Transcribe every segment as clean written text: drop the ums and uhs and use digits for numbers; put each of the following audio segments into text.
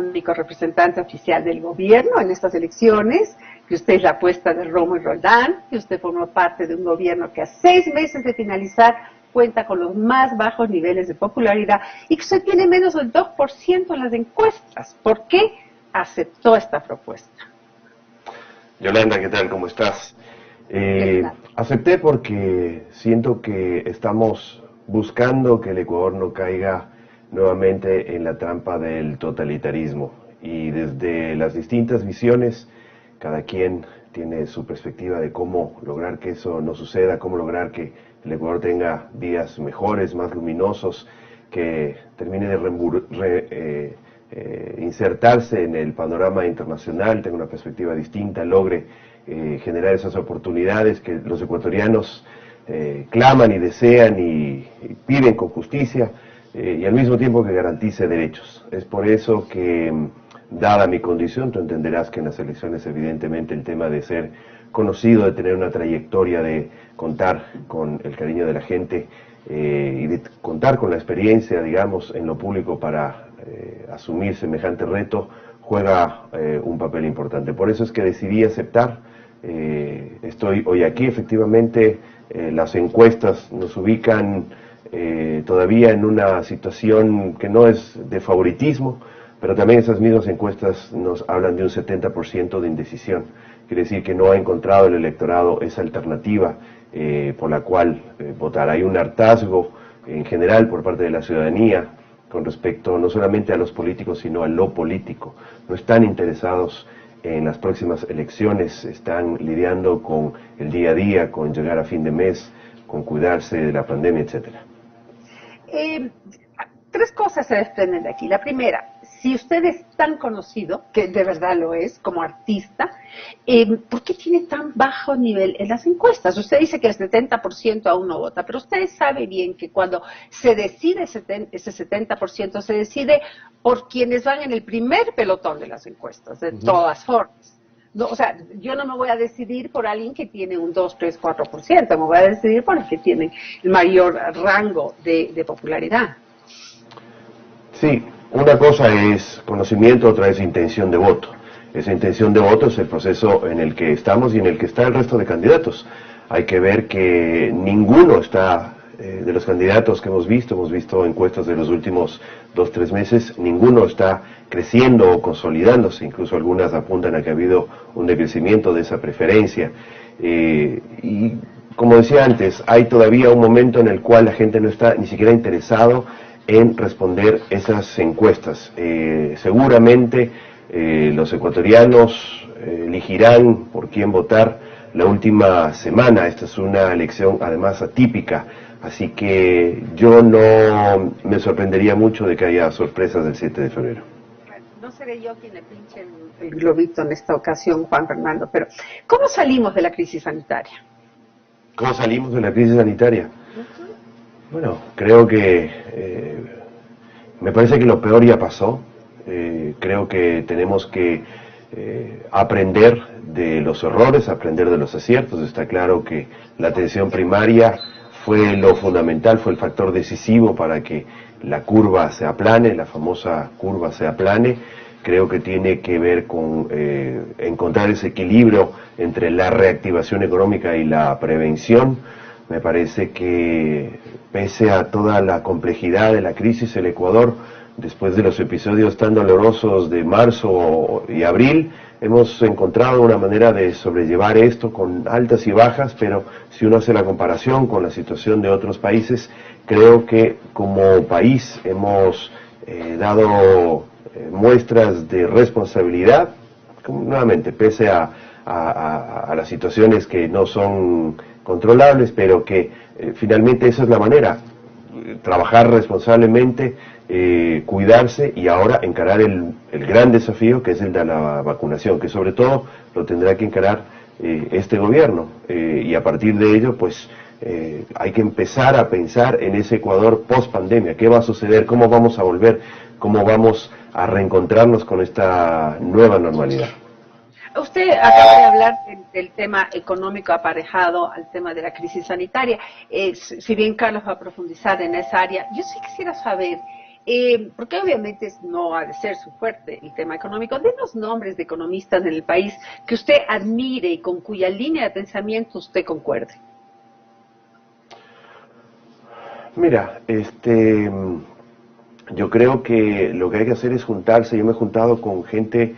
único representante oficial del gobierno en estas elecciones, que usted es la apuesta de Romo y Roldán, que usted formó parte de un gobierno que a 6 meses de finalizar cuenta con los más bajos niveles de popularidad y que usted tiene menos del 2% en las encuestas. ¿Por qué aceptó esta propuesta? Yolanda, ¿qué tal? ¿Cómo estás? Acepté porque siento que estamos buscando que el Ecuador no caiga nuevamente en la trampa del totalitarismo, y desde las distintas visiones cada quien tiene su perspectiva de cómo lograr que eso no suceda, cómo lograr que el Ecuador tenga días mejores, más luminosos, que termine de insertarse en el panorama internacional, tenga una perspectiva distinta, logre generar esas oportunidades que los ecuatorianos claman y desean y piden con justicia, y al mismo tiempo que garantice derechos. Es por eso que, dada mi condición, tú entenderás que en las elecciones evidentemente el tema de ser conocido, de tener una trayectoria, de contar con el cariño de la gente y de contar con la experiencia, digamos, en lo público para asumir semejante reto, juega un papel importante. Por eso es que decidí aceptar. Estoy hoy aquí, efectivamente, las encuestas nos ubican todavía en una situación que no es de favoritismo, pero también esas mismas encuestas nos hablan de un 70% de indecisión. Quiere decir que no ha encontrado el electorado esa alternativa por la cual votar. Hay un hartazgo en general por parte de la ciudadanía con respecto no solamente a los políticos, sino a lo político. No están interesados en las próximas elecciones, están lidiando con el día a día, con llegar a fin de mes, con cuidarse de la pandemia, etcétera. 3 cosas se desprenden de aquí. La primera, si usted es tan conocido, que de verdad lo es, como artista, ¿por qué tiene tan bajo nivel en las encuestas? Usted dice que el 70% aún no vota, pero usted sabe bien que cuando se decide ese 70%, se decide por quienes van en el primer pelotón de las encuestas, de todas formas. No, o sea, yo no me voy a decidir por alguien que tiene un 2, 3, 4%, me voy a decidir por el que tiene el mayor rango de popularidad. Sí, una cosa es conocimiento, otra es intención de voto. Esa intención de voto es el proceso en el que estamos y en el que está el resto de candidatos. Hay que ver que ninguno está, de los candidatos que hemos visto encuestas de los últimos 2, 3 meses, ninguno está creciendo o consolidándose, incluso algunas apuntan a que ha habido un decrecimiento de esa preferencia. Y como decía antes, hay todavía un momento en el cual la gente no está ni siquiera interesado en responder esas encuestas. Seguramente los ecuatorianos elegirán por quién votar la última semana. Esta es una elección además atípica, así que yo no me sorprendería mucho de que haya sorpresas del 7 de febrero. No seré yo quien le pinche el globito en esta ocasión, Juan Fernando, pero ¿cómo salimos de la crisis sanitaria? ¿Cómo salimos de la crisis sanitaria? Bueno, creo que me parece que lo peor ya pasó. Creo que tenemos que aprender de los errores, aprender de los aciertos. Está claro que la atención primaria fue lo fundamental, fue el factor decisivo para que la curva se aplane, la famosa curva se aplane. Creo que tiene que ver con encontrar ese equilibrio entre la reactivación económica y la prevención. Me parece que pese a toda la complejidad de la crisis, el Ecuador, después de los episodios tan dolorosos de marzo y abril, hemos encontrado una manera de sobrellevar esto con altas y bajas, pero si uno hace la comparación con la situación de otros países, creo que como país hemos dado muestras de responsabilidad, nuevamente, pese a las situaciones que no son controlables, pero que finalmente esa es la manera, trabajar responsablemente, cuidarse y ahora encarar el gran desafío que es el de la vacunación, que sobre todo lo tendrá que encarar este gobierno, y a partir de ello pues hay que empezar a pensar en ese Ecuador post pandemia. ¿Qué va a suceder? ¿Cómo vamos a volver? ¿Cómo vamos a reencontrarnos con esta nueva normalidad? Usted acaba de hablar del tema económico aparejado al tema de la crisis sanitaria. Si bien Carlos va a profundizar en esa área, yo sí quisiera saber porque obviamente no ha de ser su fuerte el tema económico. Denos nombres de economistas en el país que usted admire y con cuya línea de pensamiento usted concuerde. Mira, yo creo que lo que hay que hacer es juntarse. Yo me he juntado con gente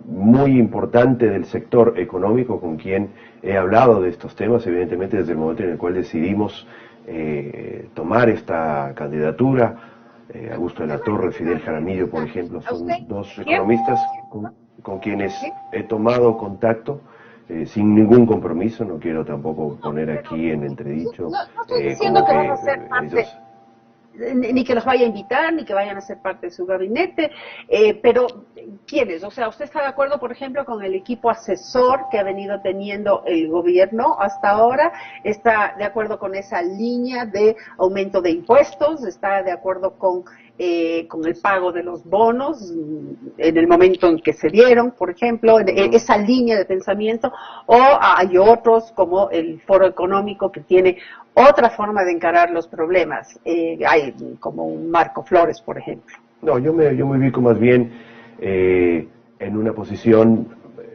muy importante del sector económico con quien he hablado de estos temas, evidentemente desde el momento en el cual decidimos tomar esta candidatura. Augusto de la Torre, Fidel Jaramillo, por ejemplo, son dos economistas con quienes he tomado contacto. Sin ningún compromiso, no quiero tampoco poner aquí en entredicho no estoy diciendo que van a ser parte, ellos... ni que los vaya a invitar, ni que vayan a ser parte de su gabinete, pero ¿quiénes? O sea, ¿usted está de acuerdo, por ejemplo, con el equipo asesor que ha venido teniendo el gobierno hasta ahora? ¿Está de acuerdo con esa línea de aumento de impuestos? ¿Está de acuerdo con el pago de los bonos en el momento en que se dieron, por ejemplo, en esa línea de pensamiento? ¿O hay otros, como el Foro Económico, que tiene otra forma de encarar los problemas? Hay como un Marco Flores, por ejemplo. No, yo me ubico más bien en una posición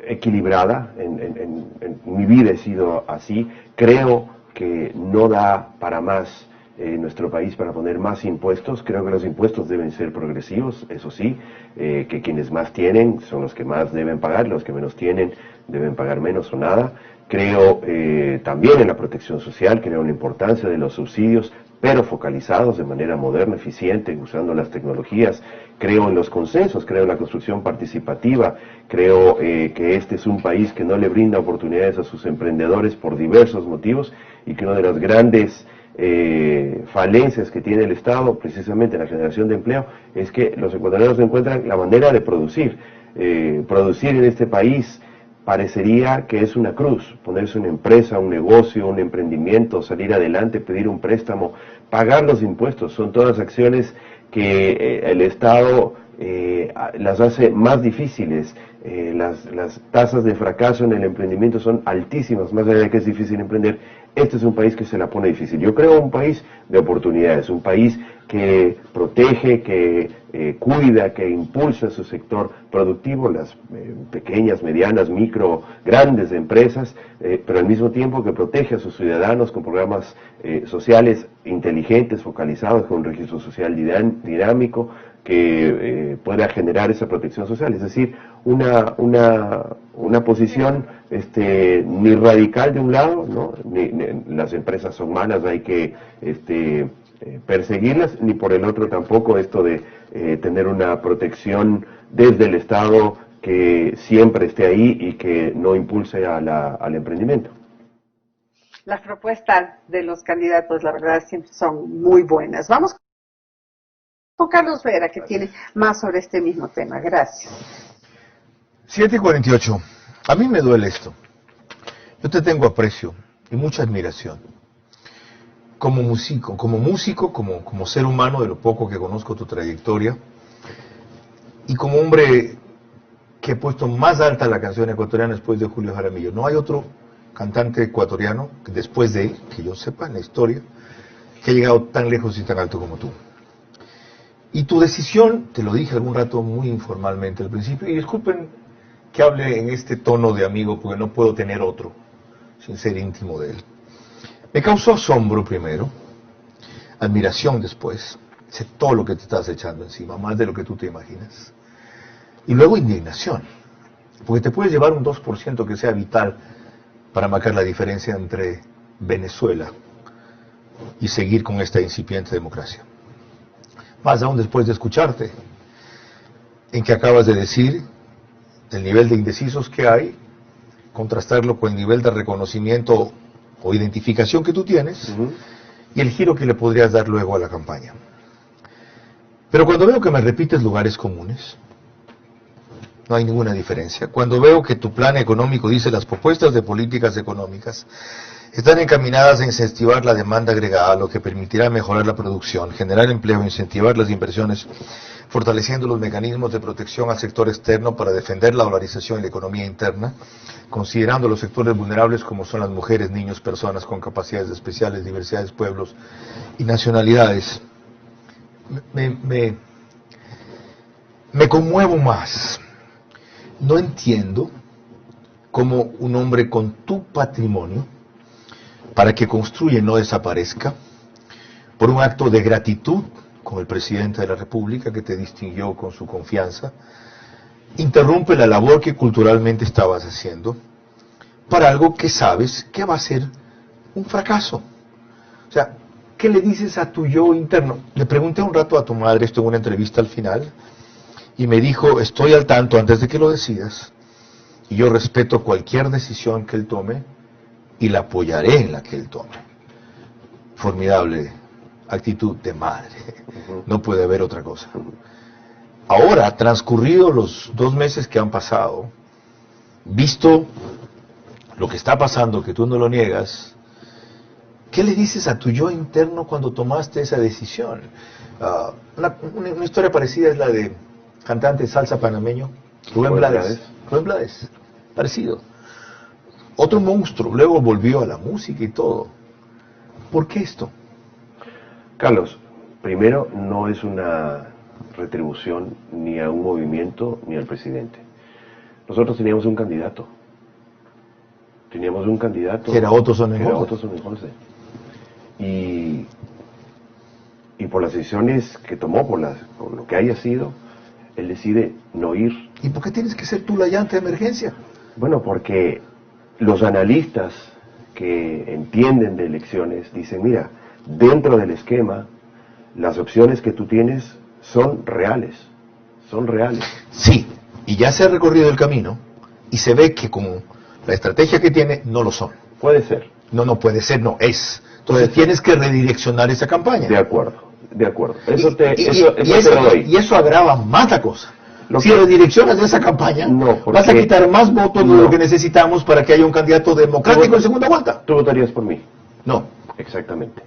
equilibrada. En mi vida he sido así. Creo que no da para más nuestro país para poner más impuestos. Creo que los impuestos deben ser progresivos, eso sí, que quienes más tienen son los que más deben pagar, los que menos tienen deben pagar menos o nada. Creo también en la protección social, creo en la importancia de los subsidios, pero focalizados de manera moderna, eficiente, usando las tecnologías. Creo en los consensos, creo en la construcción participativa, creo que este es un país que no le brinda oportunidades a sus emprendedores por diversos motivos, y que una de las grandes falencias que tiene el Estado, precisamente en la generación de empleo, es que los ecuatorianos encuentran la manera de producir. Producir en este país parecería que es una cruz, ponerse una empresa, un negocio, un emprendimiento, salir adelante, pedir un préstamo, pagar los impuestos, son todas acciones que el Estado las hace más difíciles. Las tasas de fracaso en el emprendimiento son altísimas, más allá de que es difícil emprender. Este es un país que se la pone difícil. Yo creo un país de oportunidades, un país que protege, que cuida, que impulsa su sector productivo, las pequeñas, medianas, micro, grandes empresas, pero al mismo tiempo que protege a sus ciudadanos con programas sociales inteligentes, focalizados, con un registro social dinámico, que pueda generar esa protección social. Es decir, una posición ni radical de un lado, ¿no? Ni las empresas son malas, hay que perseguirlas, ni por el otro tampoco esto de tener una protección desde el Estado que siempre esté ahí y que no impulse al emprendimiento. Las propuestas de los candidatos, la verdad, siempre son muy buenas. Vamos con Carlos Vera, que tiene más sobre este mismo tema. Gracias. 7:48. A mí me duele esto. Yo te tengo aprecio y mucha admiración. Como músico, como ser humano, de lo poco que conozco tu trayectoria, y como hombre que he puesto más alta la canción ecuatoriana después de Julio Jaramillo. No hay otro cantante ecuatoriano, después de él, que yo sepa en la historia, que ha llegado tan lejos y tan alto como tú. Y tu decisión, te lo dije algún rato muy informalmente al principio, y disculpen que hable en este tono de amigo, porque no puedo tener otro, sin ser íntimo de él. Me causó asombro primero, admiración después, sé todo lo que te estás echando encima, más de lo que tú te imaginas. Y luego indignación, porque te puedes llevar un 2% que sea vital para marcar la diferencia entre Venezuela y seguir con esta incipiente democracia. Más aún después de escucharte, en que acabas de decir el nivel de indecisos que hay, contrastarlo con el nivel de reconocimiento o identificación que tú tienes, y el giro que le podrías dar luego a la campaña. Pero cuando veo que me repites lugares comunes, no hay ninguna diferencia. Cuando veo que tu plan económico dice las propuestas de políticas económicas están encaminadas a incentivar la demanda agregada, lo que permitirá mejorar la producción, generar empleo, incentivar las inversiones, fortaleciendo los mecanismos de protección al sector externo para defender la dolarización y la economía interna, considerando los sectores vulnerables como son las mujeres, niños, personas con capacidades especiales, diversidades, pueblos y nacionalidades. me conmuevo más. No entiendo cómo un hombre con tu patrimonio, para que construya y no desaparezca, por un acto de gratitud con el presidente de la República que te distinguió con su confianza, interrumpe la labor que culturalmente estabas haciendo para algo que sabes que va a ser un fracaso. O sea, ¿qué le dices a tu yo interno? Le pregunté un rato a tu madre, esto en una entrevista al final, y me dijo, estoy al tanto antes de que lo decidas, y yo respeto cualquier decisión que él tome, y la apoyaré en la que él tome. Formidable actitud de madre, no puede haber otra cosa. Ahora, transcurridos los 2 meses que han pasado, visto lo que está pasando, que tú no lo niegas, ¿qué le dices a tu yo interno cuando tomaste esa decisión? Una historia parecida es la de cantante de salsa panameño, Rubén Blades. Rubén Blades, parecido. Otro monstruo, luego volvió a la música y todo. ¿Por qué esto? Carlos, primero, no es una retribución ni a un movimiento ni al presidente. Nosotros teníamos un candidato. Que era Otto Sonnenholze. Y por las decisiones que tomó, por lo que haya sido, él decide no ir. ¿Y por qué tienes que ser tú la llanta de emergencia? Bueno, porque los analistas que entienden de elecciones dicen, mira, dentro del esquema, las opciones que tú tienes son reales. Sí, y ya se ha recorrido el camino y se ve que con la estrategia que tiene no lo son. Puede ser. No puede ser, no es. Entonces tienes que redireccionar esa campaña. De acuerdo. Y eso agrava más la cosa. Si redireccionas esa campaña, vas a quitar más votos de lo que necesitamos para que haya un candidato democrático en segunda vuelta. ¿Tú votarías por mí? No. Exactamente.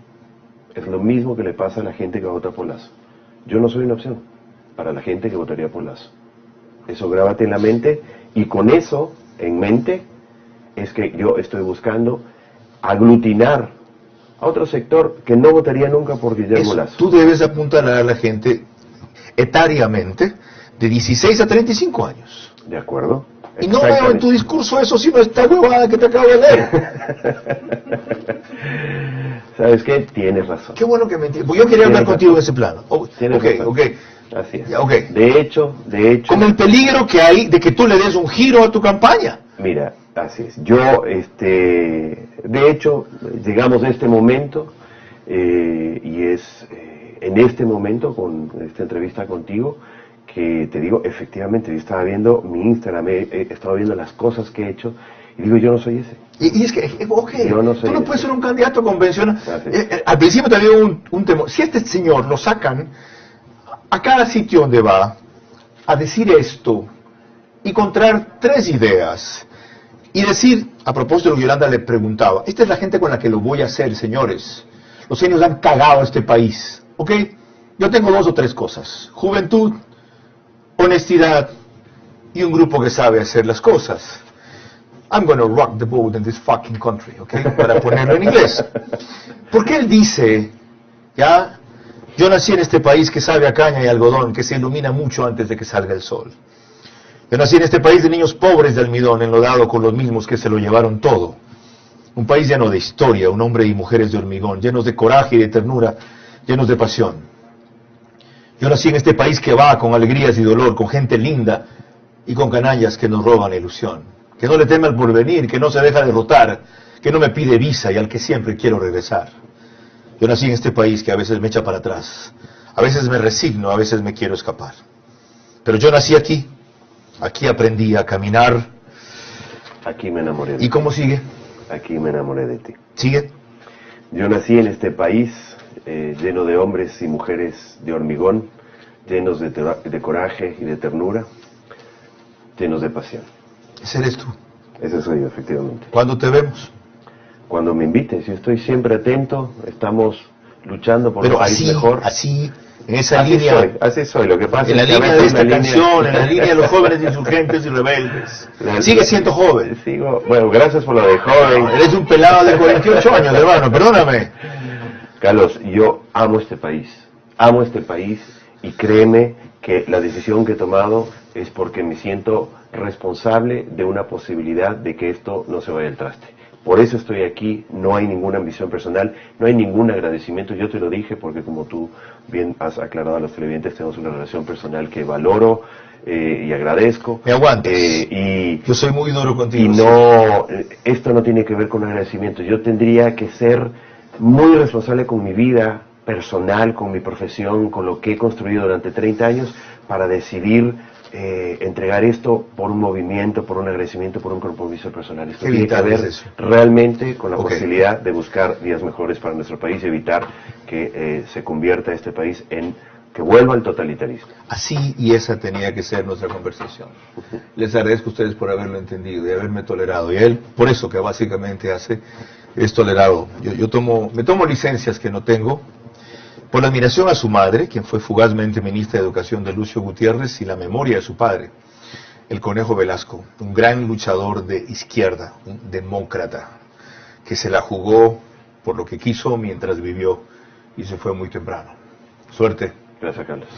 Es lo mismo que le pasa a la gente que vota por Lasso. Yo no soy una opción para la gente que votaría por Lasso. Eso grábate en la mente, y con eso en mente es que yo estoy buscando aglutinar a otro sector que no votaría nunca por Guillermo Lasso. Tú debes apuntalar a la gente etariamente de 16 a 35 años. De acuerdo. Y no veo en tu discurso eso, sino esta huevada que te acabo de leer. ¿Sabes qué? Tienes razón. Qué bueno que me entiendes. Yo quería hablar contigo en ese plano. Tienes razón. Ok. Así es. Okay. De hecho... Con el peligro que hay de que tú le des un giro a tu campaña. Mira, así es. Yo, de hecho, llegamos a este momento, y es en este momento, con esta entrevista contigo, que te digo, efectivamente, yo estaba viendo mi Instagram, estaba viendo las cosas que he hecho, y digo, yo no soy ese. Y es que, yo no soy tú no puedes ser un candidato convencional. Al principio te había un temor. Si este señor lo sacan a cada sitio donde va a decir esto y encontrar 3 ideas y decir, a propósito de lo que Yolanda le preguntaba, esta es la gente con la que lo voy a hacer, señores. Los genios han cagado a este país, ¿ok? Yo tengo 2 o 3 cosas: juventud, honestidad y un grupo que sabe hacer las cosas. I'm gonna rock the boat in this fucking country, ¿ok? Para ponerlo en inglés. Porque él dice, ya, yo nací en este país que sabe a caña y algodón, que se ilumina mucho antes de que salga el sol. Yo nací en este país de niños pobres de almidón, enlodado con los mismos que se lo llevaron todo. Un país lleno de historia, un hombre y mujeres de hormigón, llenos de coraje y de ternura, llenos de pasión. Yo nací en este país que va con alegrías y dolor, con gente linda y con canallas que nos roban la ilusión, que no le teme al porvenir, que no se deja derrotar, que no me pide visa y al que siempre quiero regresar. Yo nací en este país que a veces me echa para atrás, a veces me resigno, a veces me quiero escapar. Pero yo nací aquí, aquí aprendí a caminar. Aquí me enamoré de ti. ¿Y cómo sigue? Aquí me enamoré de ti. ¿Sigue? Yo nací en este país lleno de hombres y mujeres de hormigón, llenos de coraje y de ternura, llenos de pasión. Ese eres tú. Ese soy yo, efectivamente. ¿Cuándo te vemos? Cuando me invites, yo estoy siempre atento, estamos luchando por un país mejor. Así, en esa línea. Así soy, lo que pasa en la es que línea de esta canción, en la línea de los jóvenes insurgentes y rebeldes. Sigue siendo joven. Bueno, gracias por lo de joven. Eres un pelado de 48 años, hermano, perdóname. Carlos, yo amo este país. amo este país y créeme que la decisión que he tomado es porque me siento responsable de una posibilidad de que esto no se vaya al traste. Por eso estoy aquí, no hay ninguna ambición personal, no hay ningún agradecimiento, yo te lo dije porque como tú bien has aclarado a los televidentes, tenemos una relación personal que valoro y agradezco. Me aguantas. Yo soy muy duro contigo. Y no, esto no tiene que ver con agradecimiento, yo tendría que ser muy responsable con mi vida personal, con mi profesión, con lo que he construido durante 30 años para decidir entregar esto por un movimiento, por un agradecimiento, por un compromiso personal. Esto tiene que ver realmente con la posibilidad de buscar días mejores para nuestro país y evitar que se convierta este país en que vuelva al totalitarismo. Así, y esa tenía que ser nuestra conversación. Les agradezco a ustedes por haberlo entendido y haberme tolerado. Y a él, por eso que básicamente hace, es tolerado. Me tomo licencias que no tengo, por la admiración a su madre, quien fue fugazmente ministra de Educación de Lucio Gutiérrez, y la memoria de su padre, el Conejo Velasco, un gran luchador de izquierda, un demócrata, que se la jugó por lo que quiso mientras vivió y se fue muy temprano. Suerte. Gracias, Carlos.